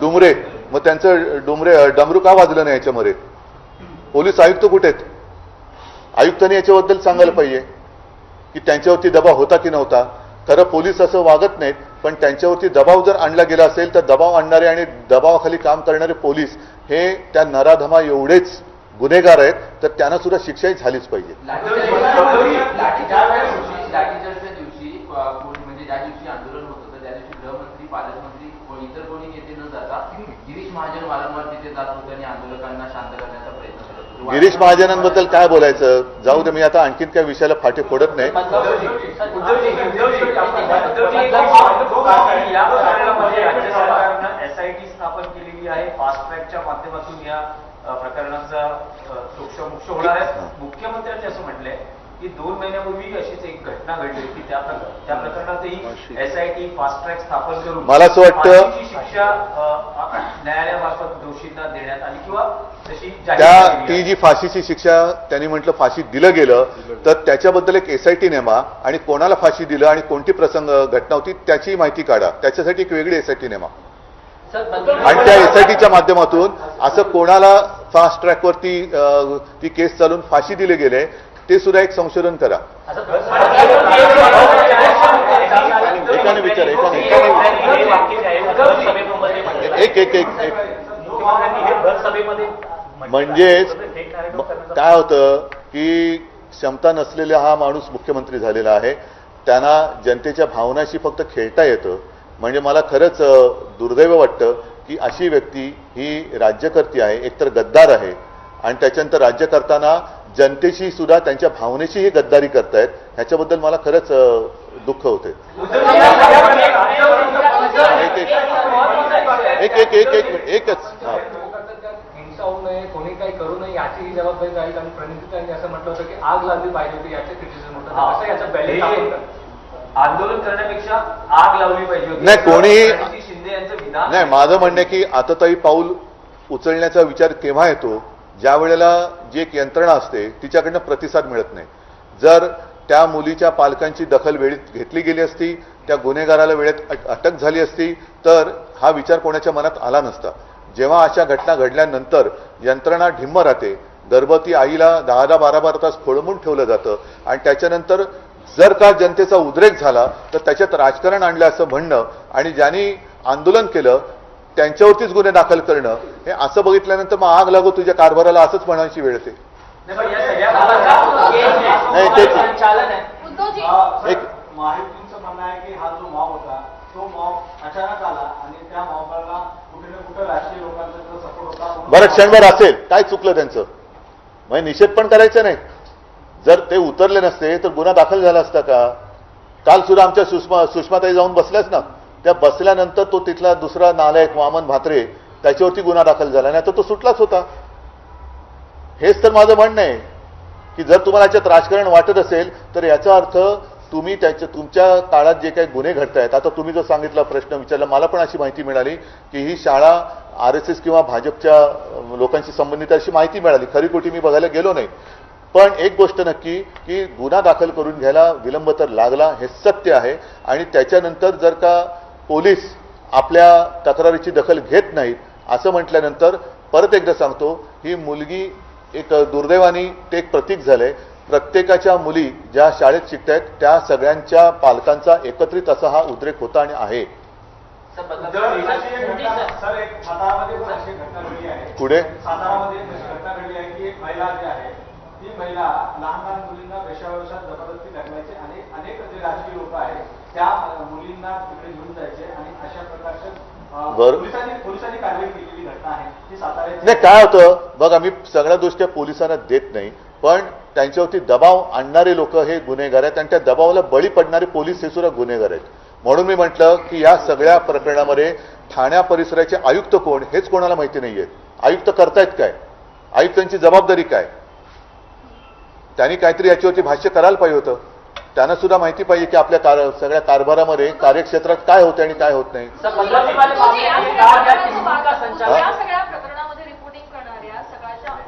डुमरे, मग त्यांचं डमरू का वाजलं नाही याच्यामध्ये? पोलीस आयुक्त कुठे आहेत? आयुक्तांनी याच्याबद्दल सांगायला पाहिजे की त्यांच्यावरती दबाव होता की नव्हता. खरं पोलीस असं वागत नाहीत, पण त्यांच्यावरती दबाव जर आणला गेला असेल तर दबाव आणणारे आणि दबावाखाली काम करणारे पोलीस हे त्या नराधमा एवढेच गुन्हेगार आहेत, तर त्यांना सुद्धा शिक्षाही झालीच पाहिजे. म्हणजे ज्या दिवशी आंदोलन होत होतं त्या दिवशी गृहमंत्री, पालकमंत्री इतर कोणी नेते न जाता गिरीश महाजन वारंवार तिथे जात होते आणि आंदोलकांना शांत करण्याचा प्रयत्न करत होते. गिरीश महाजनांबद्दल काय बोलायचं, जाऊ दे, मी आता आणखीन काय विषयाला फाटे फोडत नाही. SIT स्थापन केलेली आहे, फास्ट ट्रॅकच्या माध्यमातून या प्रकरणाचा मोक्ष होणार आहे. मुख्यमंत्र्यांनी असं म्हटलंय की 2 महिन्यापूर्वी अशीच एक घटना घडली होती, त्या प्रकरणातही SIT फास्ट ट्रॅक स्थापन करून मला असं वाटतं शिक्षा न्यायालयामार्फत दोषींना देण्यात आली किंवा तशी ती जी फाशीची शिक्षा त्यांनी म्हटलं फाशी दिलं गेलं, तर त्याच्याबद्दल एक SIT नेमा आणि कोणाला फाशी दिलं आणि कोणती प्रसंग घटना होती त्याची माहिती काढा. त्याच्यासाठी एक वेगळी SIT नेमा आणि त्या SITच्या माध्यमातून असं कोणाला फास्ट ट्रॅकवरती ती केस चालून फाशी दिले गेले ते सुद्धा एक संशोधन करा. एकाने विचार म्हणजेच काय होतं की क्षमता नसलेला हा माणूस मुख्यमंत्री झालेला आहे, त्यांना जनतेच्या भावनाशी फक्त खेळता येतं. म्हणजे मला खरंच दुर्दैव वाटतं की अशी व्यक्ती ही राज्यकर्ती आहे, एकतर गद्दार आहे आणि त्याच्यानंतर राज्य करताना जनतेशी सुद्धा त्यांच्या भावनेशीही गद्दारी करतायत. ह्याच्याबद्दल मला खरंच दुःख होते. एकच हिंसा होऊ नये, कोणी काही करू नये याचीही जबाबदारी राहील. आणि प्रणितीतांनी असं म्हटलं होतं की आग लागली पाहिजे होती, याचे क्रिटिसिझम होतं. असं याचं बॅलेन्स आंदोलन करण्यापेक्षा आग लावली पाहिजे होती नाही कोणीही शिंदे यांचं विधान नाही. माझं म्हणणं की आताताई पाऊल उचलण्याचा विचार केव्हा येतो, ज्या वेळेला जी एक यंत्रणा असते तिच्याकडनं प्रतिसाद मिळत नाही. जर त्या मुलीच्या पालकांची दखल वेळेत घेतली गेली असती, त्या गुन्हेगाराला वेळेत अटक झाली असती, तर हा विचार कोणाच्या मनात आला नसता. जेव्हा अशा घटना घडल्यानंतर यंत्रणा ढिम्म राहते, गर्भवती आईला 10-12 तास खोळंबून ठेवलं जातं आणि त्याच्यानंतर जर का जनतेचा उद्रेक झाला तर त्याच्यात राजकारण आणलं असं म्हणणं आणि ज्यांनी आंदोलन केलं त्यांच्यावरतीच गुन्हे दाखल करणं, हे असं बघितल्यानंतर मग आग लागो तुझ्या कारभाराला असंच म्हणायची वेळ येते. महायुतीचं म्हणणं आहे की हा जो मॉब होता तो मॉब अचानक आला आणि त्या मॉबला कुठे ना कुठे राजकीय लोकांचा सपोर्ट होता. बरं, क्षणभर असेल, काय चुकलं त्यांचं? म्हणजे निषेध पण करायचं नाही. जर ते उतरले नसते तर गुन्हा दाखल झाला असता का? काल सुद्धा आमच्या सुषमाताई जाऊन बसल्याच ना, त्या बसल्यानंतर तो तिथला दुसरा नालायक वामन भात्रे त्याच्यावरती गुन्हा दाखल झाला नाही तर तो सुटलाच होता. हेच तर माझं म्हणणं आहे की जर तुम्हाला याच्यात राजकारण वाटत असेल तर याचा अर्थ तुम्ही तुमच्या काळात जे काही गुन्हे घडतायत, आता तुम्ही जो सांगितला प्रश्न विचारला, मला पण अशी माहिती मिळाली की ही शाळा RSS किंवा भाजपच्या लोकांशी संबंधित अशी माहिती मिळाली. खरी खोटी मी बघायला गेलो नाही, पण एक गोष्ट नक्की की गुन्हा दाखल करून घ्यायला विलंब तर लागला, हे सत्य आहे. आणि त्याच्यानंतर जर का पोलीस आपल्या तक्रारीची दखल घेत नाहीत असं म्हटल्यानंतर परत एकदा सांगतो, ही मुलगी एक दुर्दैवानी ते एक प्रतीक झालंय. प्रत्येकाच्या मुली ज्या शाळेत शिकतायत त्या सगळ्यांच्या पालकांचा एकत्रित असा हा उद्रेक होता आणि आहे. पुढे सातारामध्ये घटना घडली आहे की एक महिला जी आहे ती महिला लहान मुलींना वेशावेशात जबरदस्ती ढकलायचे आणि अनेक जे राजकीय लोक आहेत त्या मुलींना तिकडे घेऊन जायचे आणि अशा प्रकारच्या पोलिसांनी कारवाई केलेली घटना आहे ती सातारा. नाही, काय होतं बघा, मी सगळ्या दृष्ट्या पोलिसांना देत नाही, पण त्यांच्यावरती दबाव आणणारे लोक हे गुन्हेगार आहेत आणि त्या दबावाला बळी पडणारे पोलीस हे सुद्धा गुन्हेगार आहेत. म्हणून मी म्हटलं की या सगळ्या प्रकरणामध्ये ठाण्या परिसराचे आयुक्त कोण हेच कोणाला माहिती नाहीये. आयुक्त करतायत काय? आयुक्तांची जबाबदारी काय? त्यांनी काहीतरी याच्यावरती भाष्य करायला पाहिजे होतं. त्यांना सुद्धा माहिती पाहिजे की आपल्या सगळ्या कारभारामध्ये कार्यक्षेत्रात काय होते आणि काय होत नाही.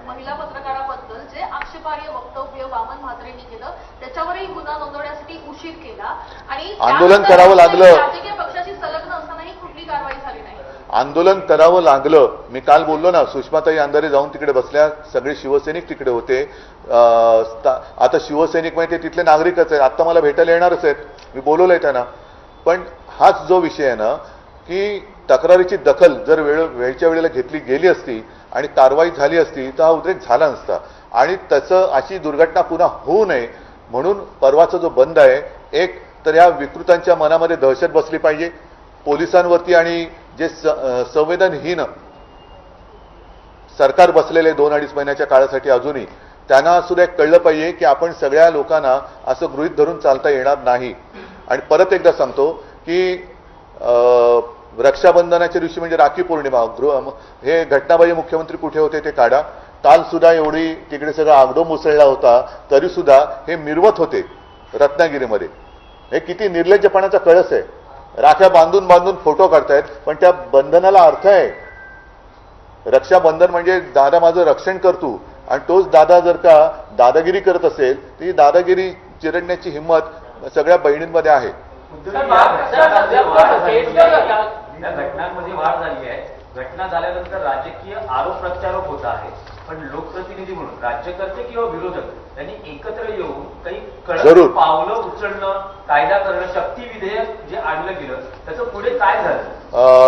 महिला पत्रकाराबद्दल जे आक्षेपार्ह वक्तव्य वामन म्हात्रेंनी केलं त्याच्यावरही गुन्हा नोंदवण्यासाठी उशीर केला आणि आंदोलन करावं लागलं. राजकीय पक्षाशी संलग्न असतानाही कुठली कारवाई झाली नाही. आंदोलन करावं लागलं. मी काल बोललो ना, सुषमाताई अंधारे जाऊन तिकडे बसल्या, सगळे शिवसैनिक तिकडे होते. आता शिवसैनिक माहिती तिथले नागरिकच आहेत, आता मला भेटायला येणारच आहेत, मी बोलवलंय त्यांना. पण हाच जो विषय आहे ना, की तक्रारीची दखल जर वेळच्या वेळेला घेतली गेली असती आणि कारवाई झाली असती तर हा उद्रेक झाला नसता. आणि तसं अशी दुर्घटना पुन्हा होऊ नये म्हणून परवाचा जो बंद आहे, एक तर या विकृतांच्या मनामध्ये दहशत बसली पाहिजे, पोलिसांवरती आणि जे संवेदनहीन सरकार बसलेले 2-2.5 महिन्याच्या काळासाठी अजूनही त्यांना सुद्धा एक कळलं पाहिजे की आपण सगळ्या लोकांना असं गृहीत धरून चालता येणार नाही. आणि परत एकदा सांगतो की रक्षाबंधनाच्या दिवशी म्हणजे राखी पौर्णिमा, हे घटनाबाह्य मुख्यमंत्री कुठे होते ते काढा. काल सुद्धा एवढी तिकडे सगळा आगडो मुसळला होता, तरी सुद्धा हे मिरवत होते रत्नागिरीमध्ये. हे किती निर्लज्जपणाचा कळस आहे. राख्या बांधून बांधून फोटो काढतायत, पण त्या बंधनाला अर्थ आहे. रक्षाबंधन म्हणजे दादा माझं रक्षण करतो, आणि तोच दादा जर का दादागिरी करत असेल तर ही दादागिरी चिरडण्याची हिंमत सगळ्या बहिणींमध्ये आहे. या घटनांमध्ये वाढ झाली आहे. घटना झाल्यानंतर राजकीय आरोप प्रत्यारोप होत आहे, पण लोकप्रतिनिधी म्हणून राज्यकर्ते किंवा विरोधक यांनी एकत्र येऊन काही कडक पावलं उचलणं, कायदा करणं, शक्ती विधेयक जे आणलं गेलं त्याचं पुढे काय झालं?